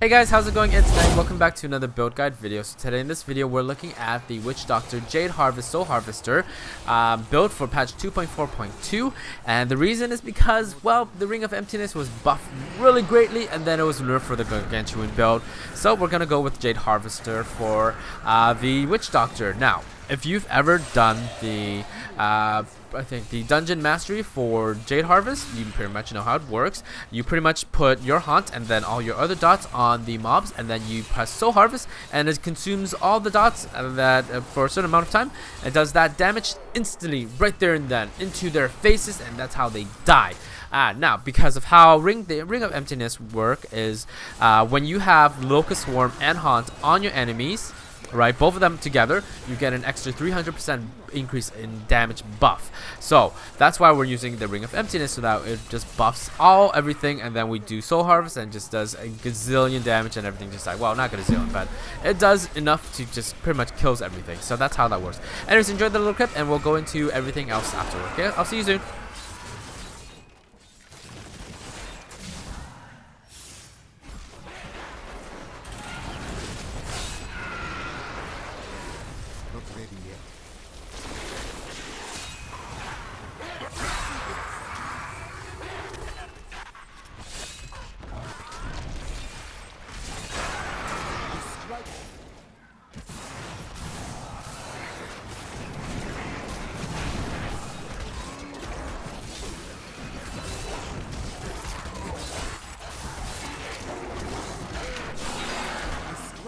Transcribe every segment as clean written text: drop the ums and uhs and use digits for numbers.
Hey guys, how's it going? It's Thang. Welcome back to another build guide video. So today in this video we're looking at the Witch Doctor Jade Harvest Soul Harvester build for patch 2.4.2, and the reason is because, well, the Ring of Emptiness was buffed really greatly and then it was nerfed for the Gargantuan build. So we're gonna go with Jade Harvester for the Witch Doctor. Now, if you've ever done the I think the dungeon mastery for Jade Harvest, you pretty much know how it works. You pretty much put your haunt and then all your other dots on the mobs, and then you press Soul Harvest and it consumes all the dots that for a certain amount of time. It does that damage instantly right there and then into their faces, and that's how they die. Now, because of how the Ring of Emptiness work is when you have Locust Swarm and Haunt on your enemies, right, both of them together, you get an extra 300% increase in damage buff. So that's why we're using the Ring of Emptiness, so that it just buffs everything, and then we do Soul Harvest and just does a gazillion damage and everything, just like, well, not gazillion, but it does enough to just pretty much kills everything. So that's how that works. Anyways, enjoy the little clip and we'll go into everything else afterward. Okay, I'll see you soon.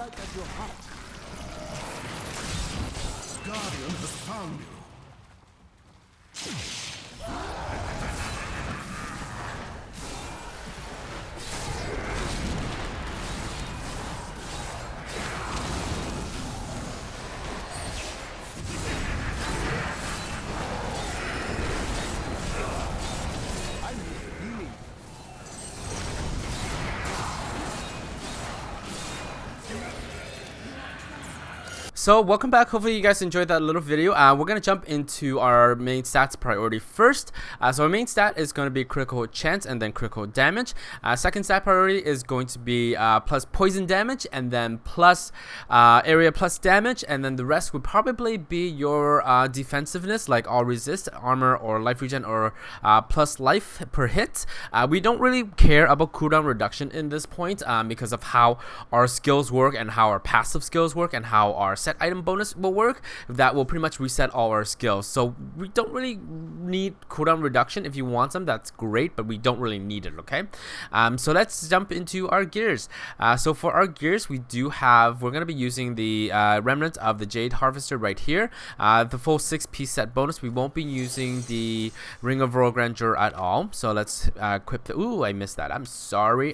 At your heart. Guardian has found you. I need healing. So welcome back. Hopefully you guys enjoyed that little video. We're gonna jump into our main stats priority first. So our main stat is going to be critical chance and then critical damage. Second stat priority is going to be plus poison damage and then plus area plus damage, and then the rest would probably be your defensiveness, like all resist, armor, or life regen, or plus life per hit. We don't really care about cooldown reduction in this point because of how our skills work and how our passive skills work and how our set item bonus will work. That will pretty much reset all our skills, so we don't really need cooldown reduction. If you want some, that's great, but we don't really need it. Okay, so let's jump into our gears. So for our gears, we're gonna be using the remnant of the Jade Harvester right here, the full 6-piece set bonus. We won't be using the Ring of Royal Grandeur at all, so let's equip the I missed that. I'm sorry,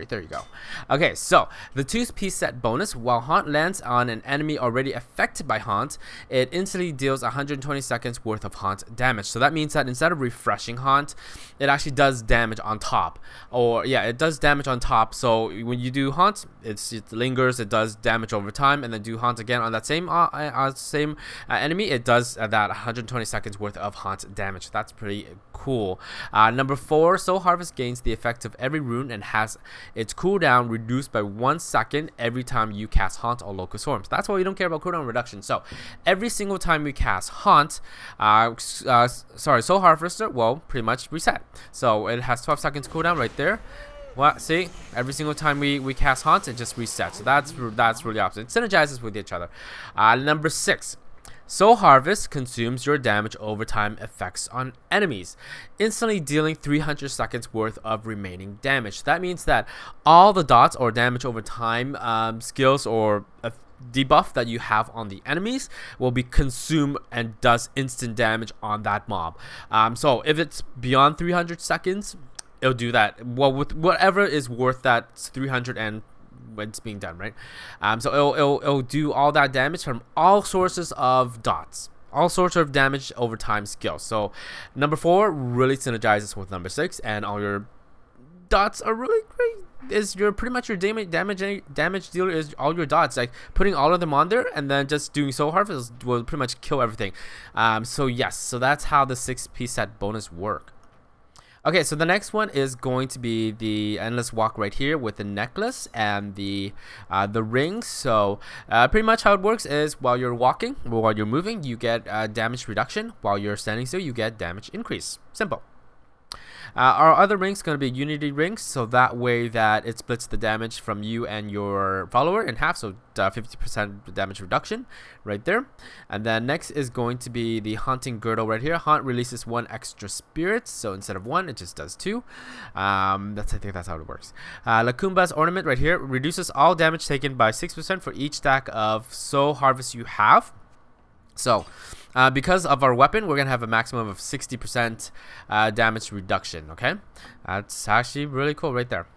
there you go. Okay, so the 2-piece set bonus, while Haunt lands on an enemy already affected by Haunt, it instantly deals 120 seconds worth of Haunt damage. So that means that instead of refreshing Haunt, it actually does damage on top. Or yeah, it does damage on top. So when you do Haunt, it lingers, it does damage over time, and then do Haunt again on that same enemy, it does that 120 seconds worth of Haunt damage. That's pretty cool. Number 4, Soul Harvest gains the effect of every rune and has its cooldown reduced by 1 second every time you cast Haunt or Locust Swarms. That's why we don't care about cooldown reduction. So every single time we cast Haunt, Soul Harvester will pretty much reset. So it has 12 seconds cooldown right there. Well, see, every single time we cast Haunt, it just resets. So that's really awesome. It synergizes with each other. Number 6. Soul Harvest consumes your damage over time effects on enemies, instantly dealing 300 seconds worth of remaining damage. That means that all the dots or damage over time skills or debuff that you have on the enemies will be consumed and does instant damage on that mob. So if it's beyond 300 seconds, it'll do that. Well, with whatever is worth that 300 and when it's being done, right? So it'll do all that damage from all sources of dots, all sorts of damage over time skills. So number 4 really synergizes with number 6, and all your dots are really great. Is your pretty much your damage dealer is all your dots, like putting all of them on there and then just doing Soul Harvest will pretty much kill everything. So yes, so that's how the 6-piece set bonus work. Okay, so the next one is going to be the endless walk right here with the necklace and the rings. So pretty much how it works is while you're walking, while you're moving, you get damage reduction. While you're standing still, you get damage increase. Simple. Our other ring's going to be unity rings, so that way that it splits the damage from you and your follower in half, so 50% damage reduction right there. And then next is going to be the haunting girdle right here. Haunt releases 1 extra spirit, so instead of 1 it just does 2. I think that's how it works. Lacumba's ornament right here reduces all damage taken by 6% for each stack of soul harvest you have. So because of our weapon, we're going to have a maximum of 60% damage reduction, okay? That's actually really cool right there.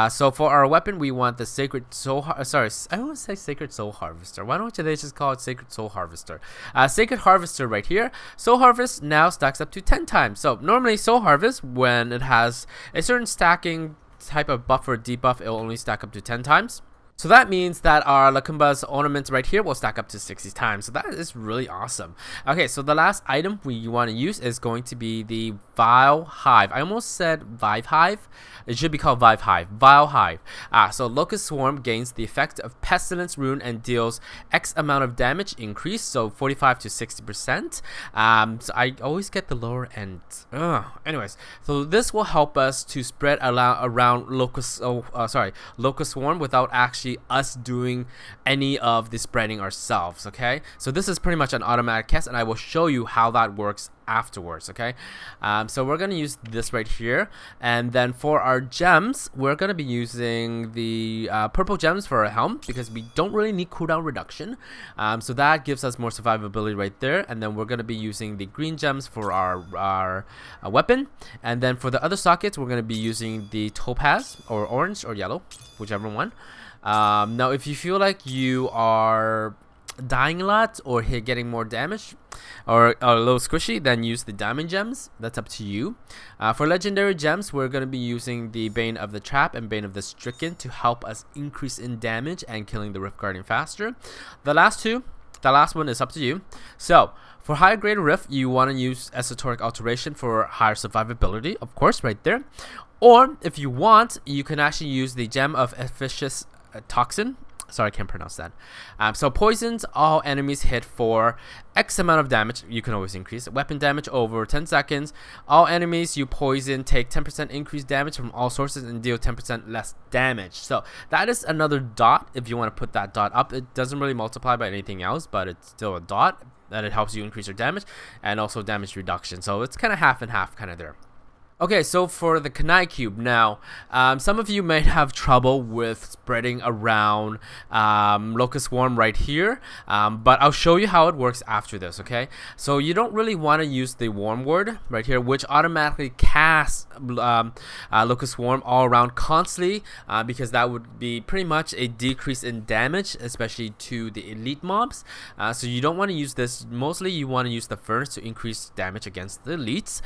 So for our weapon, we want the Sacred Soul... sorry, I don't want to say Sacred Soul Harvester. Why don't they just call it Sacred Soul Harvester? Sacred Harvester right here. Soul Harvest now stacks up to 10 times. So normally Soul Harvest, when it has a certain stacking type of buff or debuff, it will only stack up to 10 times. So that means that our Lacumba's ornament right here will stack up to 60 times. So that is really awesome. Okay, so the last item we want to use is going to be the Vile Hive. I almost said Vive Hive. It should be called Vive Hive. Vile Hive. So Locust Swarm gains the effect of Pestilence Rune and deals X amount of damage increase, so 45 to 60%. So I always get the lower end. Anyways, so this will help us to spread around Locust Swarm without actually us doing any of the spreading ourselves. Okay, so this is pretty much an automatic cast, and I will show you how that works afterwards. Okay, so we're gonna use this right here, and then for our gems, we're gonna be using the purple gems for our helm because we don't really need cooldown reduction. So that gives us more survivability right there, and then we're gonna be using the green gems for our weapon, and then for the other sockets, we're gonna be using the topaz or orange or yellow, whichever one. Now, if you feel like you are dying a lot or getting more damage or a little squishy, then use the diamond gems. That's up to you. For legendary gems, we're going to be using the Bane of the Trap and Bane of the Stricken to help us increase in damage and killing the Rift Guardian faster. The last one is up to you. So for higher grade Rift, you want to use Esoteric Alteration for higher survivability, of course, right there. Or if you want, you can actually use the Gem of Efficious Toxin. Sorry, I can't pronounce that. So poisons all enemies hit for X amount of damage. You can always increase weapon damage over 10 seconds. All enemies you poison take 10% increased damage from all sources and deal 10% less damage. So that is another dot if you want to put that dot up. It doesn't really multiply by anything else, but it's still a dot, and it helps you increase your damage and also damage reduction. So it's kind of half and half kind of there. Okay, so for the Kanai Cube, now, some of you may have trouble with spreading around Locust Swarm right here, but I'll show you how it works after this, okay? So you don't really want to use the Warm Word right here, which automatically casts Locust Swarm all around constantly, because that would be pretty much a decrease in damage, especially to the elite mobs. So you don't want to use this. Mostly you want to use the Furnace to increase damage against the elites.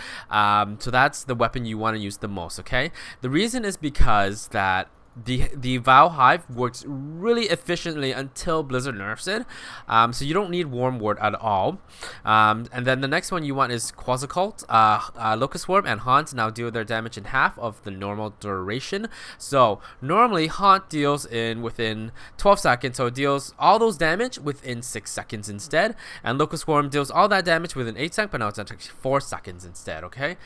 So that's the weapon you want to use the most. Okay, the reason is because that the Vile Hive works really efficiently until Blizzard nerfs it, so you don't need Warm Ward at all. And then the next one you want is Quasicult. Locust Swarm and Haunt now deal their damage in half of the normal duration. So normally Haunt deals within 12 seconds, so it deals all those damage within 6 seconds instead, and Locust Swarm deals all that damage within 8 seconds, but now it's actually 4 seconds instead. Okay,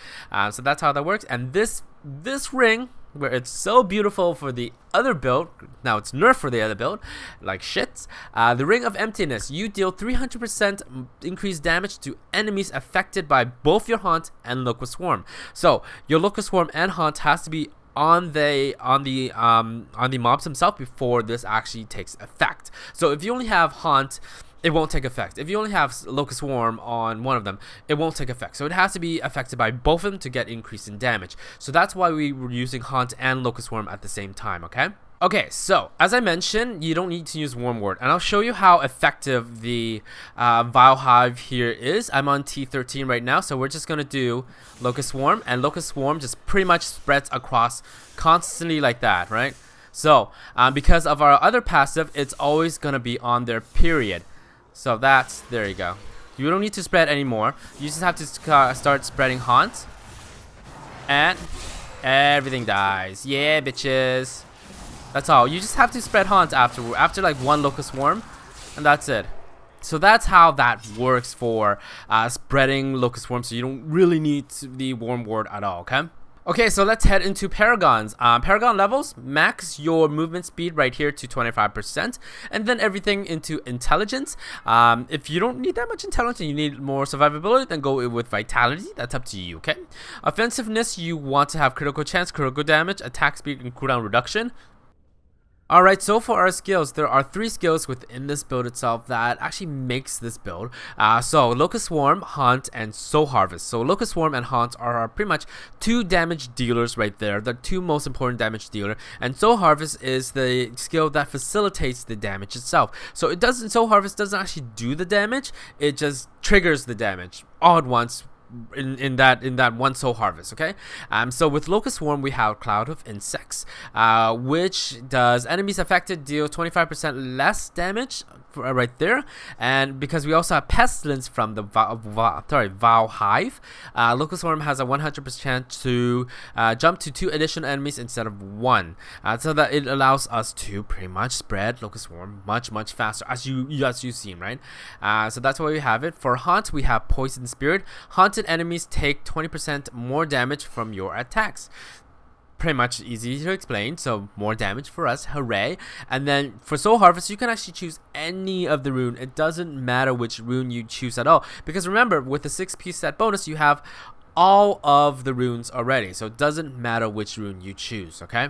so that's how that works. And this ring, where it's so beautiful for the other build, now it's nerfed for the other build, like shit. The Ring of Emptiness, you deal 300% increased damage to enemies affected by both your Haunt and Locust Swarm. So your Locust Swarm and Haunt has to be on the mobs themselves before this actually takes effect. So if you only have Haunt, it won't take effect. If you only have Locust Swarm on one of them, it won't take effect. So it has to be affected by both of them to get increase in damage. So that's why we were using Haunt and Locust Swarm at the same time, okay? Okay, so as I mentioned, you don't need to use Warm Ward, and I'll show you how effective the Vile Hive here is. I'm on T13 right now, so we're just gonna do Locust Swarm, and Locust Swarm just pretty much spreads across constantly like that, right? So because of our other passive, it's always gonna be on there, period. So there you go. You don't need to spread anymore. You just have to start spreading Haunt. and everything dies. Yeah, bitches. That's all. You just have to spread haunt after like one locust swarm, and that's it. So that's how that works for spreading locust swarms. So you don't really need the worm ward at all. Okay. Okay, so let's head into Paragons. Paragon levels, max your movement speed right here to 25%, and then everything into Intelligence. If you don't need that much Intelligence and you need more Survivability, then go with Vitality. That's up to you, okay? Offensiveness, you want to have critical chance, critical damage, attack speed, and cooldown reduction. Alright, so for our skills, there are 3 skills within this build itself that actually makes this build. So Locust Swarm, Haunt, and Soul Harvest. So Locust Swarm and Haunt are pretty much 2 damage dealers right there. The 2 most important damage dealer. And Soul Harvest is the skill that facilitates the damage itself. So Soul Harvest doesn't actually do the damage, it just triggers the damage all at once. In that one soul harvest. Okay, so with Locust Swarm we have Cloud of Insects, which does enemies affected deal 25% less damage right there. And because we also have Pestilence from the Vow Hive, Locust Swarm has a 100% chance to jump to 2 additional enemies instead of 1, so that it allows us to pretty much spread Locust Swarm much faster, as you've seen, right? So that's why we have it. For Haunt, we have Poison Spirit. Haunted enemies take 20% more damage from your attacks. Pretty much easy to explain, so more damage for us, hooray. And then for Soul Harvest, you can actually choose any of the rune. It doesn't matter which rune you choose at all, because remember, with the 6-piece set bonus, you have all of the runes already, so it doesn't matter which rune you choose, okay?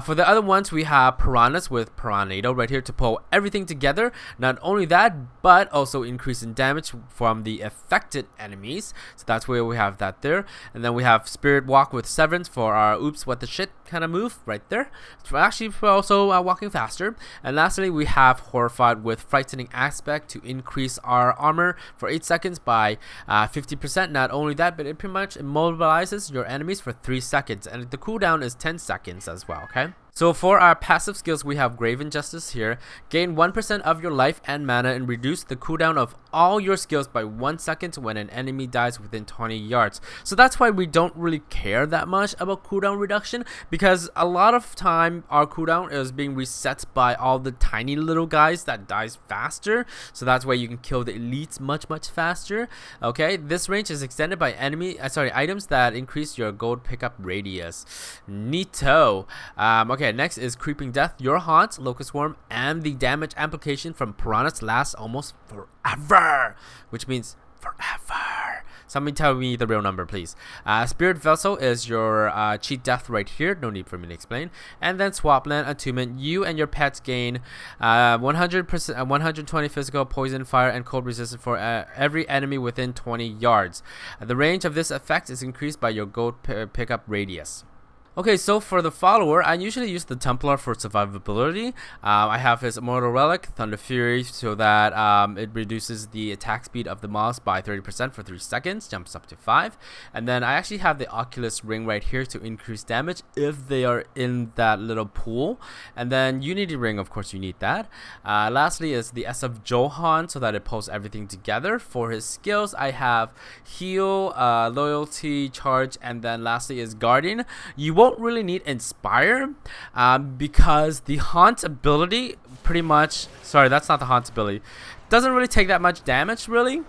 For the other ones, we have Piranhas with Piranhado right here to pull everything together. Not only that, but also increase in damage from the affected enemies. So that's where we have that there. And then we have Spirit Walk with Severance for our oops, what the shit kind of move right there. So actually, we're also walking faster. And lastly, we have Horrified with Frightening Aspect to increase our armor for 8 seconds by 50%. Not only that, but it pretty much immobilizes your enemies for 3 seconds. And the cooldown is 10 seconds as well. Okay. So for our passive skills, we have Grave Injustice here. Gain 1% of your life and mana and reduce the cooldown of all your skills by 1 second when an enemy dies within 20 yards. So that's why we don't really care that much about cooldown reduction, because a lot of time our cooldown is being reset by all the tiny little guys that dies faster. So that's why you can kill the elites much faster. Okay, this range is extended by items that increase your gold pickup radius. Neato. Okay, next is Creeping Death. Your Haunt, Locust Swarm, and the damage amplification from Piranhas lasts almost forever, which means forever. Somebody tell me the real number, please. Spirit Vessel is your cheat death right here. No need for me to explain. And then Swapland Attunement. You and your pets gain 100%, 120 physical, poison, fire, and cold resistance for every enemy within 20 yards. The range of this effect is increased by your gold pickup radius. Okay, so for the follower, I usually use the Templar for survivability. I have his Immortal Relic, Thunder Fury, so that it reduces the attack speed of the mobs by 30% for 3 seconds, jumps up to 5. And then I actually have the Oculus Ring right here to increase damage if they are in that little pool. And then Unity Ring, of course, you need that. Lastly is the SF Johan, so that it pulls everything together. For his skills, I have Heal, Loyalty, Charge, and then lastly is Guardian. You won't really need Inspire because the Haunt ability pretty much, sorry, that's not the Haunt ability, doesn't really take that much damage really,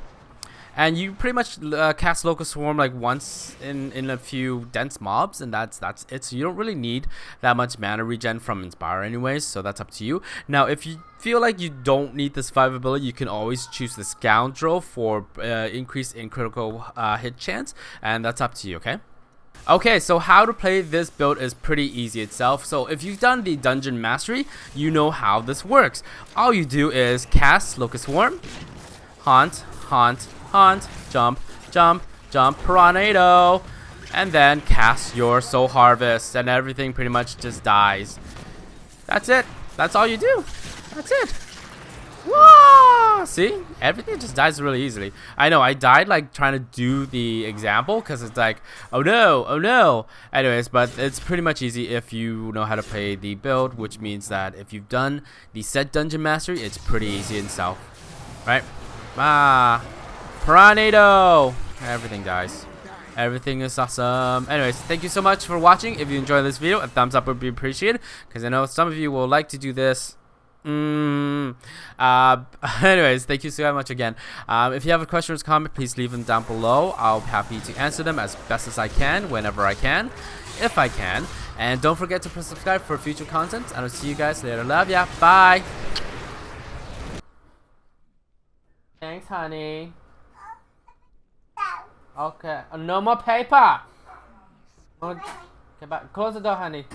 and you pretty much cast Locust Swarm like once in a few dense mobs, and that's it. So you don't really need that much mana regen from Inspire anyways, so that's up to you. Now if you feel like you don't need the survivability, you can always choose the Scoundrel for increase in critical hit chance, and that's up to you. Okay, so how to play this build is pretty easy itself. So if you've done the Dungeon Mastery, you know how this works. All you do is cast Locust Swarm, Haunt, Haunt, Haunt, jump, jump, jump, Piranhado, and then cast your Soul Harvest, and everything pretty much just dies. That's it. That's all you do. That's it. Whoa! See? Everything just dies really easily. I know, I died like trying to do the example because it's like, oh no, oh no. Anyways, but it's pretty much easy if you know how to play the build, which means that if you've done the set Dungeon Mastery, it's pretty easy itself. Right? Piranhado! Everything dies. Everything is awesome. Anyways, thank you so much for watching. If you enjoyed this video, a thumbs up would be appreciated, because I know some of you will like to do this. Anyways, thank you so much again. If you have a question or comment, please leave them down below. I'll be happy to answer them as best as I can, whenever I can, if I can. And don't forget to press subscribe for future content, and I'll see you guys later. Love ya. Bye. Thanks, honey. Okay. No more paper. Okay, bye. Close the door, honey.